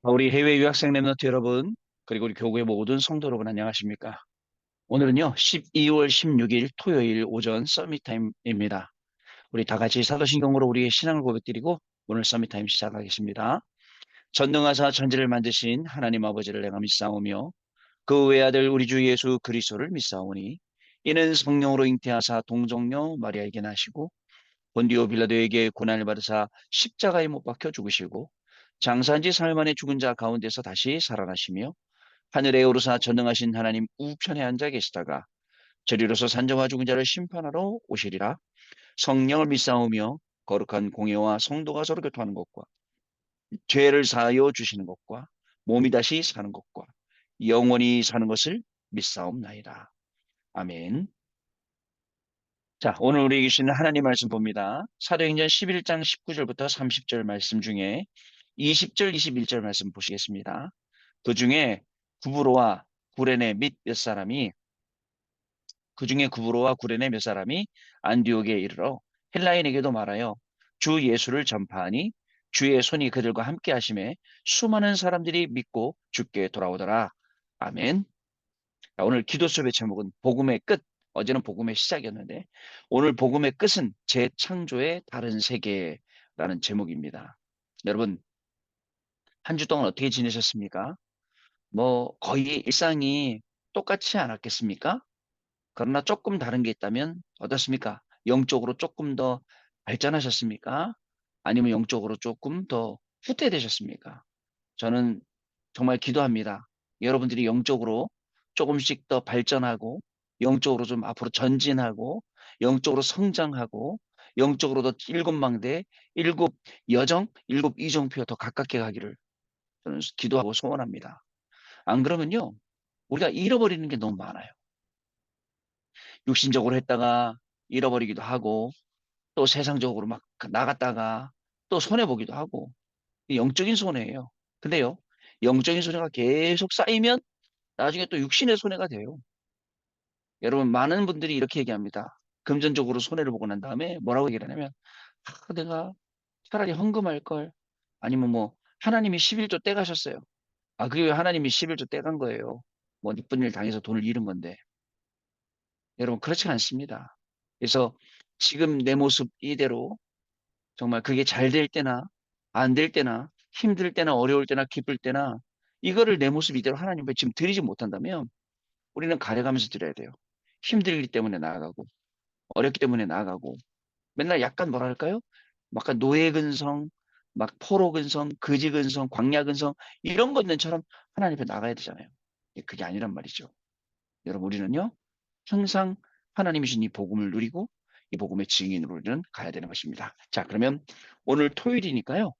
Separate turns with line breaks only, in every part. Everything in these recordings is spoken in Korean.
우리 해외 유학생 랩너트 여러분, 그리고 우리 교구의 모든 성도 여러분 안녕하십니까? 오늘은요, 12월 16일 토요일 오전 서밋타임입니다. 우리 다 같이 사도신경으로 우리의 신앙을 고백드리고 오늘 서밋타임 시작하겠습니다. 전능하사 천지를 만드신 하나님 아버지를 내가 믿사오며 그 외아들 우리 주 예수 그리스도를 믿사오니 이는 성령으로 잉태하사 동정녀 마리아에게 나시고 본디오 빌라도에게 고난을 받으사 십자가에 못 박혀 죽으시고 장사한 지 사흘 만에 죽은 자 가운데서 다시 살아나시며 하늘에 오르사 전능하신 하나님 우편에 앉아 계시다가 저리로서 산자와 죽은 자를 심판하러 오시리라. 성령을 믿사오며 거룩한 공예와 성도가 서로 교통하는 것과 죄를 사하여 주시는 것과 몸이 다시 사는 것과 영원히 사는 것을 믿사옵나이다. 아멘. 자, 오늘 우리에게 주시는 하나님 말씀 봅니다. 사도행전 11장 19절부터 30절 말씀 중에 20절, 21절 말씀 보시겠습니다. 그 중에 구브로와 구레네 및 몇 사람이 그 중에 구브로와 구레네 몇 사람이 안디옥에 이르러 헬라인에게도 말하여 주 예수를 전파하니 주의 손이 그들과 함께 하심에 수많은 사람들이 믿고 주께 돌아오더라. 아멘. 자, 오늘 기도 수업의 제목은 복음의 끝. 어제는 복음의 시작이었는데 오늘 복음의 끝은 재창조의 다른 세계라는 제목입니다. 여러분, 한 주 동안 어떻게 지내셨습니까? 뭐 거의 일상이 똑같지 않았겠습니까? 그러나 조금 다른 게 있다면 어떻습니까? 영적으로 조금 더 발전하셨습니까? 아니면 영적으로 조금 더 후퇴되셨습니까? 저는 정말 기도합니다. 여러분들이 영적으로 조금씩 더 발전하고 영적으로 좀 앞으로 전진하고 영적으로 성장하고 영적으로 더 일곱 망대, 일곱 여정, 일곱 이정표 더 가깝게 가기를 저는 기도하고 소원합니다. 안 그러면요, 우리가 잃어버리는 게 너무 많아요. 육신적으로 했다가 잃어버리기도 하고 또 세상적으로 막 나갔다가 또 손해보기도 하고 영적인 손해예요. 근데요, 영적인 손해가 계속 쌓이면 나중에 또 육신의 손해가 돼요. 여러분, 많은 분들이 이렇게 얘기합니다. 금전적으로 손해를 보고 난 다음에 뭐라고 얘기를 하냐면, 내가 차라리 헌금할 걸. 아니면 뭐 하나님이 11조 떼가셨어요. 그게 왜 하나님이 11조 떼간 거예요? 뭐 나쁜 일 당해서 돈을 잃은 건데. 여러분, 그렇지 않습니다. 그래서 지금 내 모습 이대로 정말 그게 잘 될 때나 안 될 때나 힘들 때나 어려울 때나 기쁠 때나 이거를 내 모습 이대로 하나님 앞에 지금 드리지 못한다면 우리는 가려가면서 드려야 돼요. 힘들기 때문에 나아가고 어렵기 때문에 나아가고 맨날 약간 뭐랄까요? 약간 노예근성, 막 포로근성, 거지근성, 광야근성 이런 것들처럼 하나님 앞에 나가야 되잖아요. 그게 아니란 말이죠. 여러분, 우리는요 항상 하나님이 주신 이 복음을 누리고 이 복음의 증인으로 우리는 가야 되는 것입니다. 자, 그러면 오늘 토요일이니까요.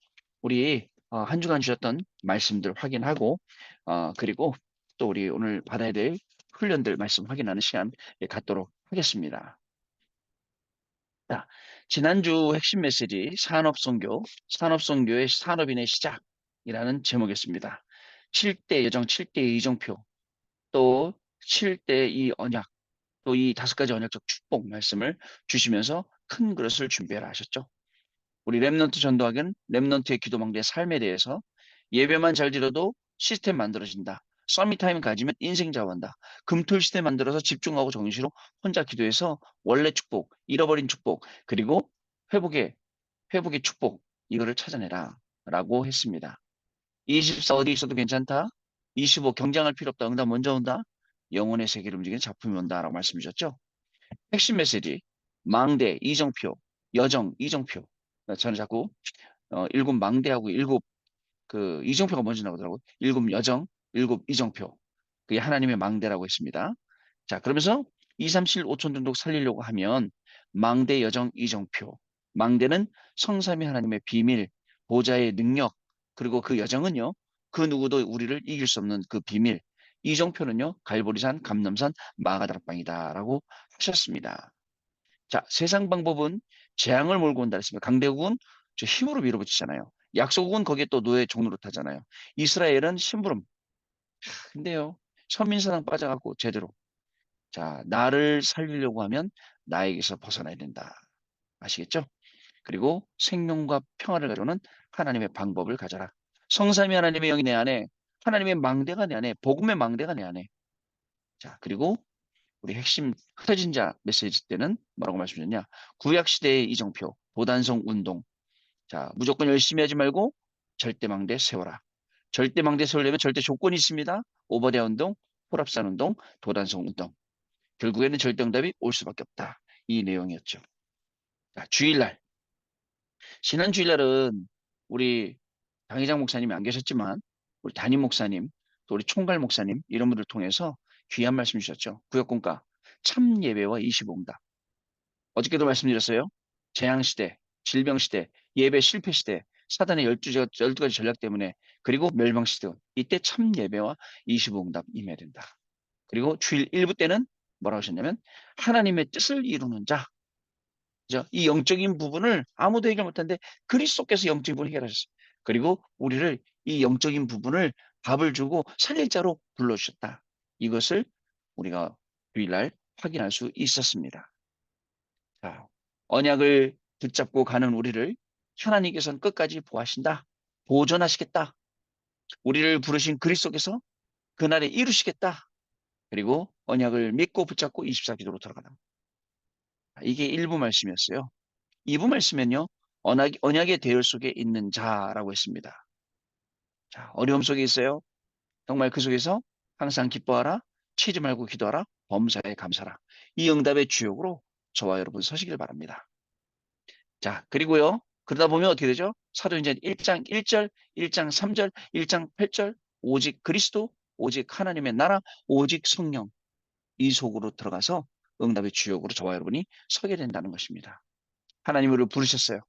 우리 한 주간 주셨던 말씀들 확인하고 그리고 또 우리 오늘 받아야 될 훈련들 말씀 확인하는 시간 갖도록 하겠습니다. 자, 지난주 핵심 메시지 산업선교의 산업인의 시작이라는 제목이었습니다. 7대 여정, 7대 이정표, 또 7대 이 언약, 또 이 다섯 가지 언약적 축복 말씀을 주시면서 큰 그릇을 준비하라 하셨죠. 우리 랩넌트 전도학은 랩넌트의 기도망대의 삶에 대해서 예배만 잘 드려도 시스템 만들어진다. 서밋타임 가지면 인생 좌우한다. 금토일 시대 만들어서 집중하고 정시로 혼자 기도해서 원래 축복, 잃어버린 축복, 그리고 회복의 축복 이거를 찾아내라 라고 했습니다. 24 어디 있어도 괜찮다. 25 경쟁할 필요 없다. 응답 먼저 온다. 영혼의 세계를 움직이는 작품이 온다라고 말씀 주셨죠. 핵심 메시지 망대 이정표, 여정 이정표. 저는 자꾸 일곱 망대하고 일곱 그 이정표가 먼저 나오더라고요. 일곱 여정, 일곱 이정표. 그게 하나님의 망대라고 했습니다. 자, 그러면서 2, 3, 7, 5천 종족 살리려고 하면 망대, 여정, 이정표. 망대는 성삼위 하나님의 비밀, 보좌의 능력, 그리고 그 여정은요, 그 누구도 우리를 이길 수 없는 그 비밀. 이정표는요, 갈보리산, 감람산, 마가다락방이다라고 하셨습니다. 자, 세상 방법은 재앙을 몰고 온다 했습니다. 강대국은 저 힘으로 밀어붙이잖아요. 약소국은 거기에 또 노예 종로를 타잖아요. 이스라엘은 심부름. 근데요, 선민사상 빠져갖고 제대로. 자, 나를 살리려고 하면 나에게서 벗어나야 된다. 아시겠죠? 그리고 생명과 평화를 가져오는 하나님의 방법을 가져라. 성삼위 하나님의 영이 내 안에, 하나님의 망대가 내 안에, 복음의 망대가 내 안에. 자, 그리고 우리 핵심 흩어진 자 메시지 때는 뭐라고 말씀드렸냐? 구약 시대의 이정표, 보단성 운동. 자, 무조건 열심히 하지 말고 절대 망대 세워라. 절대 망대 세우려면 절대 조건이 있습니다. 오버데이 운동, 홀합산 운동, 도단성 운동. 결국에는 절대 응답이 올 수밖에 없다. 이 내용이었죠. 자, 주일날. 지난 주일날은 우리 당회장 목사님이 안 계셨지만 우리 담임 목사님, 또 우리 총괄 목사님 이런 분들 통해서 귀한 말씀 주셨죠. 구역공과 참 예배와 25응답. 어저께도 말씀드렸어요. 재앙시대, 질병시대, 예배 실패시대, 사단의 12가지 전략 때문에 그리고 멸망시대 이때 참 예배와 25응답 임해야 된다. 그리고 주일 1부 때는 뭐라고 하셨냐면 하나님의 뜻을 이루는 자. 그죠? 이 영적인 부분을 아무도 해결 못하는데 그리스도께서 영적인 부분을 해결하셨어요. 그리고 우리를 이 영적인 부분을 밥을 주고 살릴 자로 불러주셨다. 이것을 우리가 주일날 확인할 수 있었습니다. 자, 언약을 붙잡고 가는 우리를 하나님께서는 끝까지 보하신다. 보존하시겠다. 우리를 부르신 그리스도께서 그날에 이루시겠다. 그리고 언약을 믿고 붙잡고 24기도로 돌아가다. 이게 일부 말씀이었어요. 2부 말씀은요. 언약의 대열 속에 있는 자라고 했습니다. 자, 어려움 속에 있어요. 정말 그 속에서 항상 기뻐하라. 치지 말고 기도하라. 범사에 감사라. 이 응답의 주역으로 저와 여러분 서시길 바랍니다. 자, 그리고요. 그러다 보면 어떻게 되죠? 사도행전 1장 1절, 1장 3절, 1장 8절, 오직 그리스도, 오직 하나님의 나라, 오직 성령. 이 속으로 들어가서 응답의 주역으로 저와 여러분이 서게 된다는 것입니다. 하나님 우리를 부르셨어요.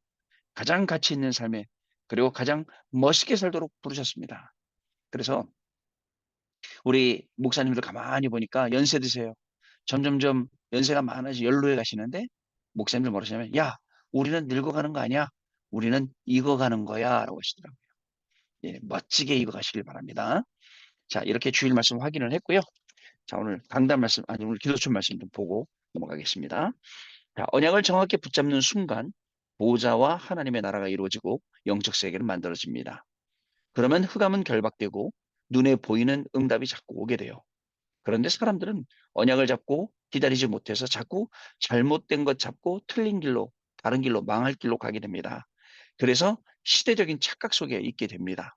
가장 가치 있는 삶에 그리고 가장 멋있게 살도록 부르셨습니다. 그래서 우리 목사님들 가만히 보니까 연세 드세요. 점점점 연세가 많아지 연로해 가시는데 목사님들 뭐라 하시냐면 야 우리는 늙어가는 거 아니야. 우리는 익어가는 거야 라고 하시더라고요. 예, 멋지게 익어가시길 바랍니다. 자 이렇게 주일 말씀 확인을 했고요. 자 오늘 강단 말씀 아니 오늘 기도촌 말씀 좀 보고 넘어가겠습니다. 자 언약을 정확히 붙잡는 순간 보호자와 하나님의 나라가 이루어지고 영적 세계는 만들어집니다. 그러면 흑암은 결박되고 눈에 보이는 응답이 자꾸 오게 돼요. 그런데 사람들은 언약을 잡고 기다리지 못해서 자꾸 잘못된 것 잡고 틀린 길로, 다른 길로, 망할 길로 가게 됩니다. 그래서 시대적인 착각 속에 있게 됩니다.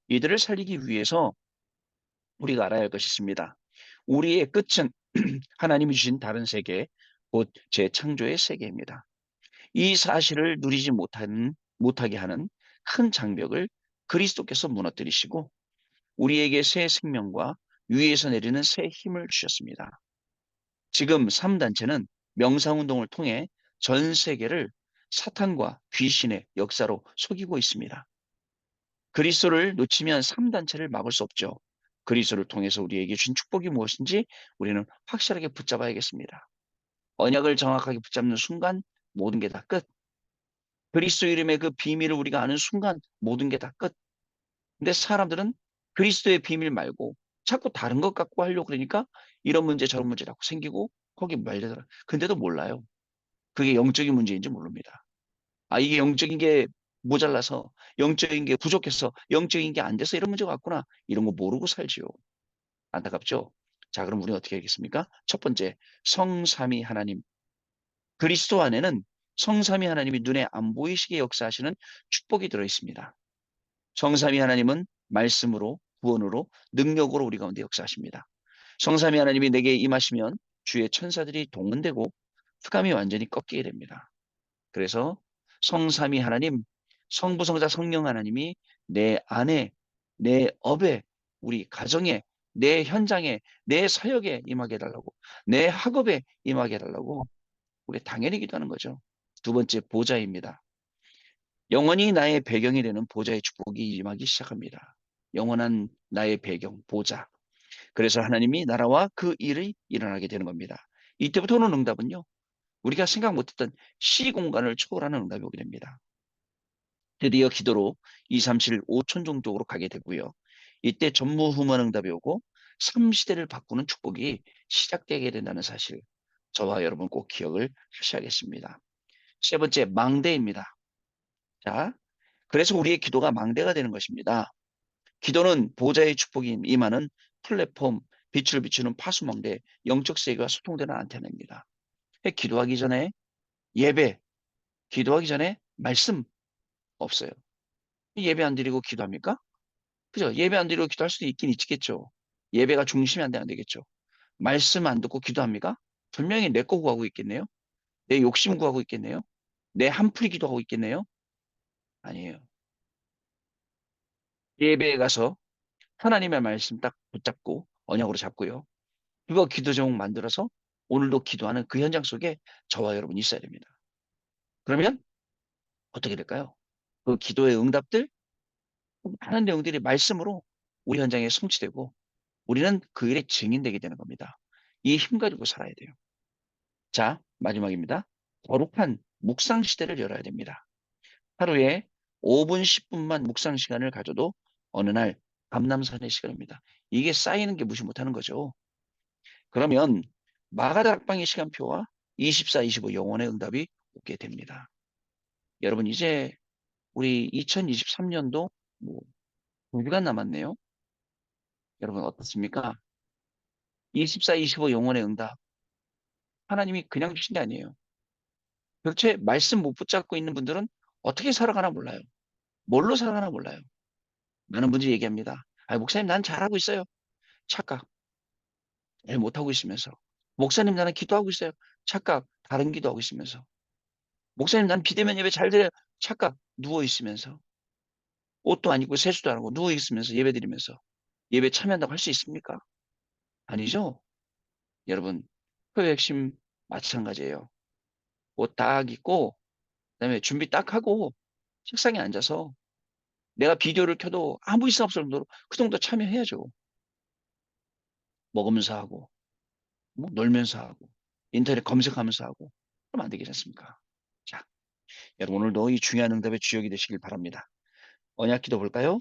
이들을 살리기 위해서 우리가 알아야 할 것이 있습니다. 우리의 끝은 하나님이 주신 다른 세계, 곧 재창조의 세계입니다. 이 사실을 누리지 못하게 하는 큰 장벽을 그리스도께서 무너뜨리시고 우리에게 새 생명과 위에서 내리는 새 힘을 주셨습니다. 지금 3단체는 명상운동을 통해 전 세계를 사탄과 귀신의 역사로 속이고 있습니다. 그리스도를 놓치면 3단체를 막을 수 없죠. 그리스도를 통해서 우리에게 준 축복이 무엇인지 우리는 확실하게 붙잡아야겠습니다. 언약을 정확하게 붙잡는 순간 모든 게 다 끝. 그리스도 이름의 그 비밀을 우리가 아는 순간 모든 게 다 끝. 근데 사람들은 그리스도의 비밀 말고 자꾸 다른 것 갖고 하려고 그러니까 이런 문제 저런 문제 자꾸 생기고 거기 말려들어. 근데도 몰라요. 그게 영적인 문제인지 모릅니다. 아, 이게 영적인 게 모자라서 영적인 게 부족해서 영적인 게 안 돼서 이런 문제가 왔구나. 이런 거 모르고 살지요. 안타깝죠? 자, 그럼 우리는 어떻게 하겠습니까? 첫 번째, 성삼위 하나님. 그리스도 안에는 성삼위 하나님이 눈에 안 보이시게 역사하시는 축복이 들어 있습니다. 성삼위 하나님은 말씀으로, 구원으로, 능력으로 우리 가운데 역사하십니다. 성삼위 하나님이 내게 임하시면 주의 천사들이 동원되고 흑암이 완전히 꺾이게 됩니다. 그래서 성삼위 하나님, 성부, 성자, 성령 하나님이 내 안에, 내 업에, 우리 가정에, 내 현장에, 내 사역에 임하게 해달라고, 내 학업에 임하게 해달라고 우리 당연히 기도하는 거죠. 두 번째 보좌입니다. 영원히 나의 배경이 되는 보좌의 축복이 임하기 시작합니다. 영원한 나의 배경, 보좌. 그래서 하나님이 나라와 그 일이 일어나게 되는 겁니다. 이때부터 오는 응답은요. 우리가 생각 못했던 시공간을 초월하는 응답이 오게 됩니다. 드디어 기도로 2, 3, 7, 5천 정도로 가게 되고요. 이때 전무후무한 응답이 오고 3시대를 바꾸는 축복이 시작되게 된다는 사실. 저와 여러분 꼭 기억을 하셔야겠습니다. 세 번째, 망대입니다. 자, 그래서 우리의 기도가 망대가 되는 것입니다. 기도는 보좌의 축복이 임하는 플랫폼, 빛을 비추는 파수망대, 영적 세계와 소통되는 안테나입니다. 기도하기 전에 예배, 기도하기 전에 말씀 없어요. 예배 안 드리고 기도합니까? 그죠? 예배 안 드리고 기도할 수도 있긴 있겠죠. 예배가 중심이 안 되겠죠. 말씀 안 듣고 기도합니까? 분명히 내 거 구하고 있겠네요. 내 욕심 구하고 있겠네요. 내 한풀이 기도하고 있겠네요. 아니에요. 예배에 가서 하나님의 말씀 딱 붙잡고 언약으로 잡고요. 그거 기도 제목 만들어서 오늘도 기도하는 그 현장 속에 저와 여러분이 있어야 됩니다. 그러면 어떻게 될까요? 그 기도의 응답들, 많은 내용들이 말씀으로 우리 현장에 성취되고 우리는 그 일의 증인되게 되는 겁니다. 이 힘 가지고 살아야 돼요. 자, 마지막입니다. 거룩한 묵상 시대를 열어야 됩니다. 하루에 5분, 10분만 묵상 시간을 가져도 어느 날 감남산의 시간입니다. 이게 쌓이는 게 무시 못하는 거죠. 그러면 마가다락방의 시간표와 24, 25 영혼의 응답이 오게 됩니다. 여러분 이제 우리 2023년도 뭐 2주간 남았네요. 여러분 어떻습니까? 24, 25 영혼의 응답 하나님이 그냥 주신 게 아니에요. 도대체 말씀 못 붙잡고 있는 분들은 어떻게 살아가나 몰라요. 뭘로 살아가나 몰라요. 많은 분들이 얘기합니다. 아, 목사님 난 잘하고 있어요. 착각. 일 못하고 있으면서. 목사님 나는 기도하고 있어요. 착각. 다른 기도하고 있으면서. 목사님 난 비대면 예배 잘 드려요. 착각. 누워 있으면서. 옷도 안 입고 세수도 안 하고 누워 있으면서 예배 드리면서. 예배 참여한다고 할 수 있습니까? 아니죠. 여러분 그 핵심 마찬가지예요. 옷 딱 입고 그다음에 준비 딱 하고 책상에 앉아서 내가 비디오를 켜도 아무 이상 없을 정도로 그 정도 참여해야죠. 먹으면서 하고 뭐 놀면서 하고 인터넷 검색하면서 하고 그러면 안 되겠지 않습니까? 자, 여러분 오늘도 이 중요한 응답의 주역이 되시길 바랍니다. 언약 기도 볼까요?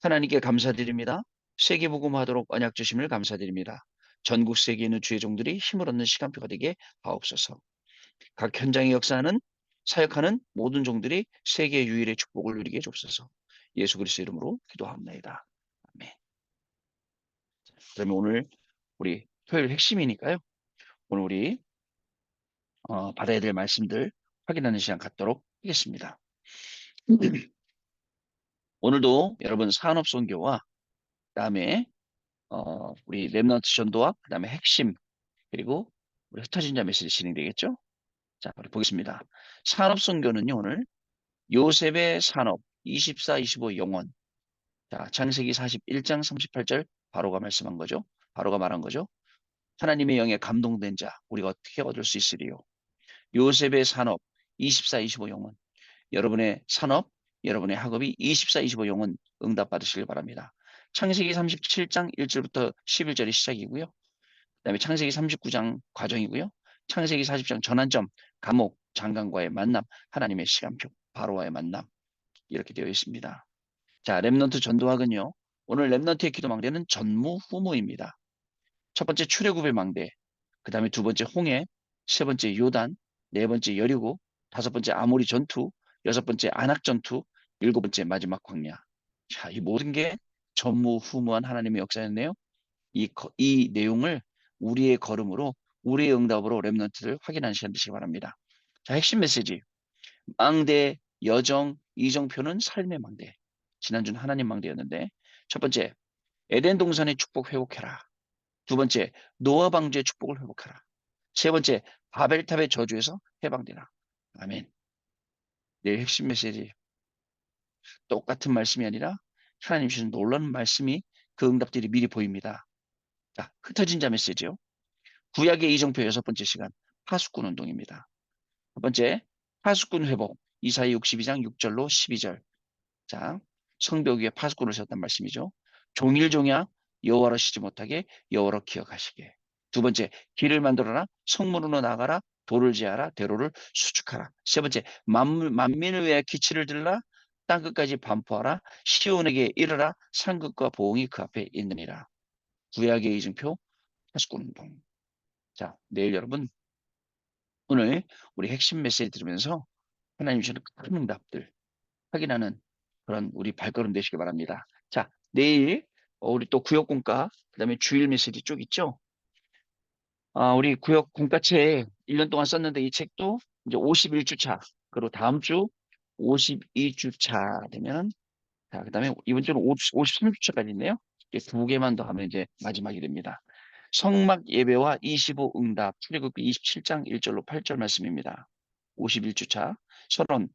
하나님께 감사드립니다. 세계복음하도록 언약 주심을 감사드립니다. 전국 세계에 있는 주의 종들이 힘을 얻는 시간표가 되게 하옵소서. 각 현장의 역사하는 사역하는 모든 종들이 세계 유일의 축복을 누리게 해주옵소서. 예수 그리스도 이름으로 기도합니다. 아멘. 그러면 오늘 우리 토요일 핵심이니까요. 오늘 우리 받아야 될 말씀들 확인하는 시간 갖도록 하겠습니다. 오늘도 여러분 산업선교와 그다음에 우리 렘넌트 전도와 그다음에 핵심 그리고 우리 흩어진 자 메시지 진행되겠죠? 자, 우리 보겠습니다. 산업선교는요 오늘 요셉의 산업 24, 25 영원. 자, 창세기 41장 38절 바로가 말씀한 거죠. 바로가 말한 거죠. 하나님의 영에 감동된 자 우리가 어떻게 얻을 수 있으리요? 요셉의 산업 24, 25 영원. 여러분의 산업, 여러분의 학업이 24, 25 영혼 응답받으시길 바랍니다. 창세기 37장 1절부터 11절이 시작이고요. 그다음에 창세기 39장 과정이고요. 창세기 40장 전환점, 감옥, 장관과의 만남, 하나님의 시간표, 바로와의 만남 이렇게 되어 있습니다. 자, 렘넌트 전도학은요. 오늘 렘넌트의 기도 망대는 전무후무입니다. 첫 번째 출애굽의 망대, 그 다음에 두 번째 홍해, 세 번째 요단, 네 번째 여리고, 다섯 번째 아모리 전투, 여섯 번째 안악 전투, 일곱 번째 마지막 광야. 자, 이 모든 게 전무후무한 하나님의 역사였네요. 이 내용을 우리의 걸음으로, 우리의 응답으로 렘넌트를 확인하는 시간 되시기 바랍니다. 자, 핵심 메시지. 망대, 여정, 이정표는 삶의 망대. 지난주는 하나님 망대였는데, 첫 번째, 에덴 동산의 축복 회복해라. 두 번째, 노아 방주의 축복을 회복하라. 세 번째, 바벨탑의 저주에서 해방되라. 아멘. 내일 핵심 메시지. 똑같은 말씀이 아니라 하나님 주신 놀라운 말씀이 그 응답들이 미리 보입니다. 자, 흩어진 자 메시지요. 구약의 이정표 여섯 번째 시간, 파수꾼 운동입니다. 첫 번째, 파수꾼 회복. 이사야 62장 6절로 12절. 자, 성벽 위에 파수꾼을 세웠단 말씀이죠. 종일종약 여호와로 쉬지 못하게 여호와로 기억하시게. 두 번째, 길을 만들어라. 성문으로 나가라. 돌을 제하라. 대로를 수축하라. 세 번째, 만민을 위하여 기치를 들라. 땅끝까지 반포하라. 시온에게 이르라. 상급과 보응이 그 앞에 있느니라. 구약의 이증표 파수꾼 운동. 자, 내일 여러분 오늘 우리 핵심 메시지 들으면서 하나님 주시는 큰 응답들 확인하는 그런 우리 발걸음 되시기 바랍니다. 자, 내일 우리 또 구역 공과 그다음에 주일 메시지 쭉 있죠. 우리 구역 공과책 1년 동안 썼는데 이 책도 이제 51주 차. 그리고 다음 주 52주 차 되면은 자, 그다음에 이번 주는 53주 차까지 있네요. 이제 두 개만 더 하면 이제 마지막이 됩니다. 성막 예배와 25 응답 출애굽기 27장 1절로 8절 말씀입니다. 51주 차. 서론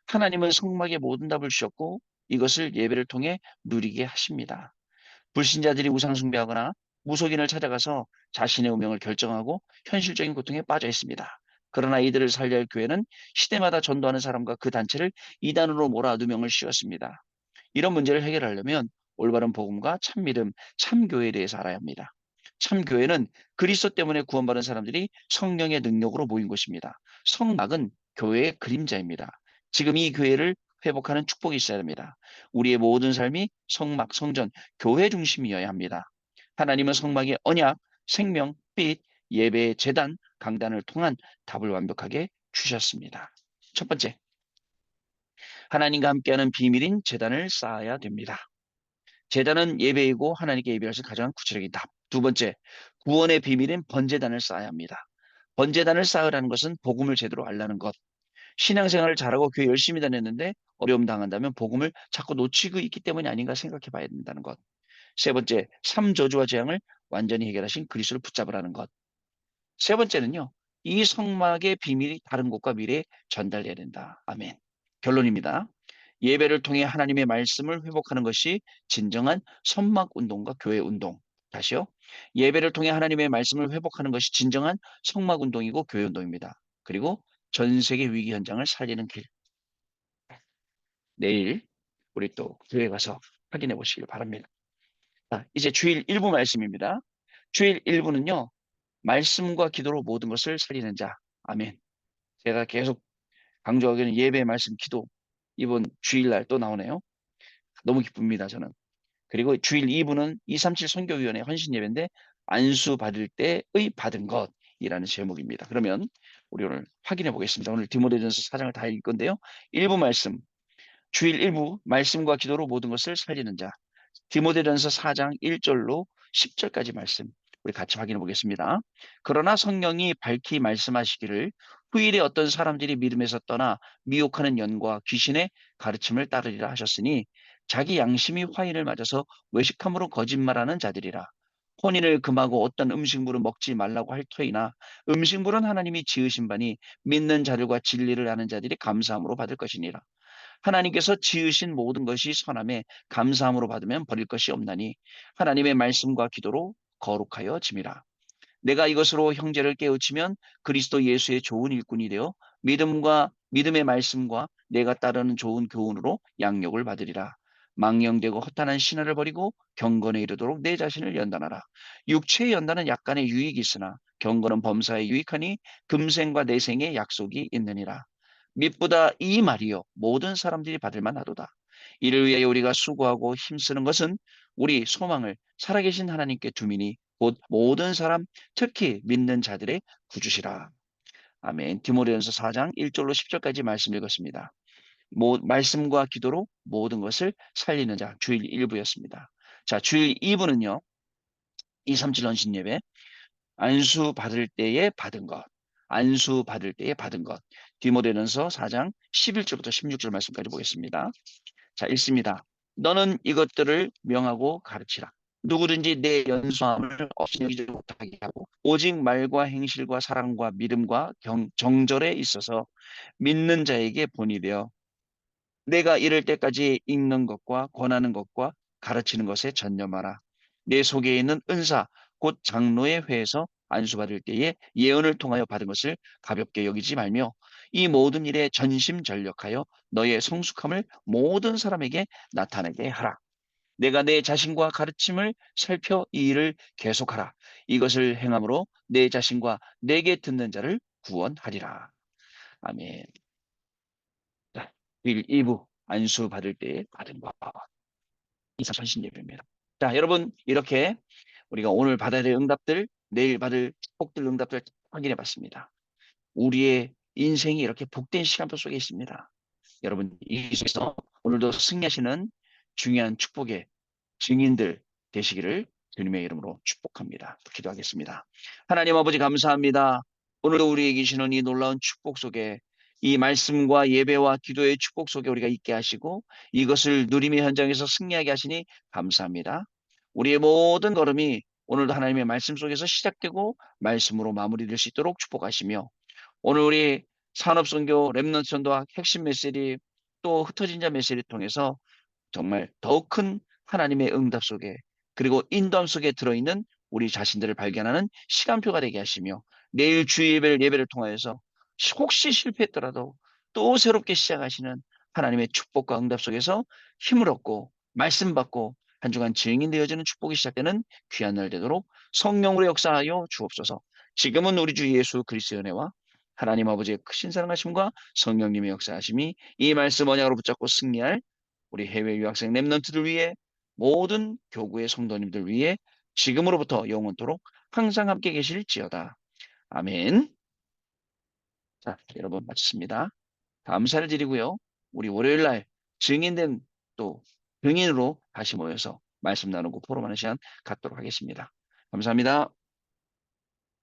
하나님은 성막의 모든 답을 주셨고 이것을 예배를 통해 누리게 하십니다. 불신자들이 우상 숭배하거나 무속인을 찾아가서 자신의 운명을 결정하고 현실적인 고통에 빠져 있습니다. 그러나 이들을 살려야 할 교회는 시대마다 전도하는 사람과 그 단체를 이단으로 몰아 누명을 씌웠습니다. 이런 문제를 해결하려면 올바른 복음과 참믿음, 참교회에 대해서 알아야 합니다. 참교회는 그리스도 때문에 구원받은 사람들이 성령의 능력으로 모인 곳입니다. 성막은 교회의 그림자입니다. 지금 이 교회를 회복하는 축복이 있어야 합니다. 우리의 모든 삶이 성막, 성전, 교회 중심이어야 합니다. 하나님은 성막의 언약, 생명, 빛, 예배, 재단, 강단을 통한 답을 완벽하게 주셨습니다. 첫 번째, 하나님과 함께하는 비밀인 재단을 쌓아야 됩니다. 재단은 예배이고 하나님께 예배할 수 가장 구체적인 답. 두 번째, 구원의 비밀인 번제단을 쌓아야 합니다. 번제단을 쌓으라는 것은 복음을 제대로 알라는 것. 신앙생활을 잘하고 교회 열심히 다녔는데 어려움 당한다면 복음을 자꾸 놓치고 있기 때문이 아닌가 생각해 봐야 된다는 것. 세 번째, 삼저주와 재앙을 완전히 해결하신 그리스도를 붙잡으라는 것. 세 번째는요, 이 성막의 비밀이 다른 곳과 미래에 전달돼야 된다. 아멘. 결론입니다. 예배를 통해 하나님의 말씀을 회복하는 것이 진정한 선막 운동과 교회 운동. 다시요. 예배를 통해 하나님의 말씀을 회복하는 것이 진정한 성막 운동이고 교회 운동입니다. 그리고 전 세계 위기 현장을 살리는 길. 내일 우리 또 교회 가서 확인해 보시길 바랍니다. 자, 이제 주일 1부 말씀입니다. 주일 1부는요. 말씀과 기도로 모든 것을 살리는 자. 아멘. 제가 계속 강조하기는 예배, 말씀, 기도. 이번 주일날 또 나오네요. 너무 기쁩니다, 저는. 그리고 주일 2부는 237 선교위원회 헌신 예배인데 안수 받을 때의 받은 것이라는 제목입니다. 그러면 우리 오늘 확인해 보겠습니다. 오늘 디모데전서 4장을 다 읽을 건데요. 1부 말씀, 주일 1부 말씀과 기도로 모든 것을 살리는 자. 디모데전서 4장 1절로 10절까지 말씀 우리 같이 확인해 보겠습니다. 그러나 성령이 밝히 말씀하시기를 후일에 어떤 사람들이 믿음에서 떠나 미혹하는 연과 귀신의 가르침을 따르리라 하셨으니 자기 양심이 화인을 맞아서 외식함으로 거짓말하는 자들이라. 혼인을 금하고 어떤 음식물을 먹지 말라고 할 터이나 음식물은 하나님이 지으신 바니 믿는 자들과 진리를 아는 자들이 감사함으로 받을 것이니라. 하나님께서 지으신 모든 것이 선함에 감사함으로 받으면 버릴 것이 없나니 하나님의 말씀과 기도로 거룩하여 짐이라. 내가 이것으로 형제를 깨우치면 그리스도 예수의 좋은 일꾼이 되어 믿음과 믿음의 말씀과 내가 따르는 좋은 교훈으로 양육을 받으리라. 망령되고 허탄한 신화를 버리고 경건에 이르도록 내 자신을 연단하라. 육체의 연단은 약간의 유익이 있으나 경건은 범사에 유익하니 금생과 내생의 약속이 있느니라. mit보다 이 말이요 모든 사람들이 받을 만하도다. 이를 위하여 우리가 수고하고 힘쓰는 것은 우리 소망을 살아계신 하나님께 두미니 곧 모든 사람 특히 믿는 자들의 구주시라. 아멘. 디모데전서 4장 1절로 10절까지 말씀 읽었습니다. 말씀과 기도로 모든 것을 살리는 자 주일 1부였습니다. 자, 주일 2부는요. 237 헌신 예배 안수 받을 때에 받은 것. 안수 받을 때에 받은 것. 디모데전서 4장 11절부터 16절 말씀까지 보겠습니다. 자, 읽습니다. 너는 이것들을 명하고 가르치라. 누구든지 내 연수함을 없이 여기지 못하게 하고 오직 말과 행실과 사랑과 믿음과 정절에 있어서 믿는 자에게 본이 되어 내가 이를 때까지 읽는 것과 권하는 것과 가르치는 것에 전념하라. 내 속에 있는 은사 곧 장로의 회에서 안수받을 때에 예언을 통하여 받은 것을 가볍게 여기지 말며 이 모든 일에 전심전력하여 너의 성숙함을 모든 사람에게 나타내게 하라. 내가 내 자신과 가르침을 살펴 이 일을 계속하라. 이것을 행함으로 내 자신과 내게 듣는 자를 구원하리라. 아멘. 자, 2부 안수 받을 때 받은 것. 이사선신 예배입니다. 자, 여러분 이렇게 우리가 오늘 받아야 될 응답들, 내일 받을 축복들 응답들 확인해 봤습니다. 우리의 인생이 이렇게 복된 시간표 속에 있습니다. 여러분 이 속에서 오늘도 승리하시는 중요한 축복의 증인들 되시기를 주님의 이름으로 축복합니다. 기도하겠습니다. 하나님 아버지 감사합니다. 오늘도 우리에게 주시는 이 놀라운 축복 속에 이 말씀과 예배와 기도의 축복 속에 우리가 있게 하시고 이것을 누림의 현장에서 승리하게 하시니 감사합니다. 우리의 모든 걸음이 오늘도 하나님의 말씀 속에서 시작되고 말씀으로 마무리될 수 있도록 축복하시며 오늘 우리 산업선교 렘넌트 전도와 핵심 메시지 또 흩어진 자 메시지를 통해서 정말 더욱 큰 하나님의 응답 속에 그리고 인도함 속에 들어있는 우리 자신들을 발견하는 시간표가 되게 하시며 내일 주일 예배를 통하여서 혹시 실패했더라도 또 새롭게 시작하시는 하나님의 축복과 응답 속에서 힘을 얻고 말씀 받고 한 주간 증인 되어지는 축복이 시작되는 귀한 날 되도록 성령으로 역사하여 주옵소서. 지금은 우리 주 예수 그리스도의 은혜와 하나님 아버지의 크신 사랑하심과 성령님의 역사하심이 이 말씀 언약으로 붙잡고 승리할 우리 해외 유학생 랩런트들 위해 모든 교구의 성도님들 위해 지금으로부터 영원토록 항상 함께 계실지어다. 아멘. 자, 여러분 마쳤습니다. 감사를 드리고요. 우리 월요일 날 증인된 또 증인으로 다시 모여서 말씀 나누고 포럼하는 시간 갖도록 하겠습니다. 감사합니다.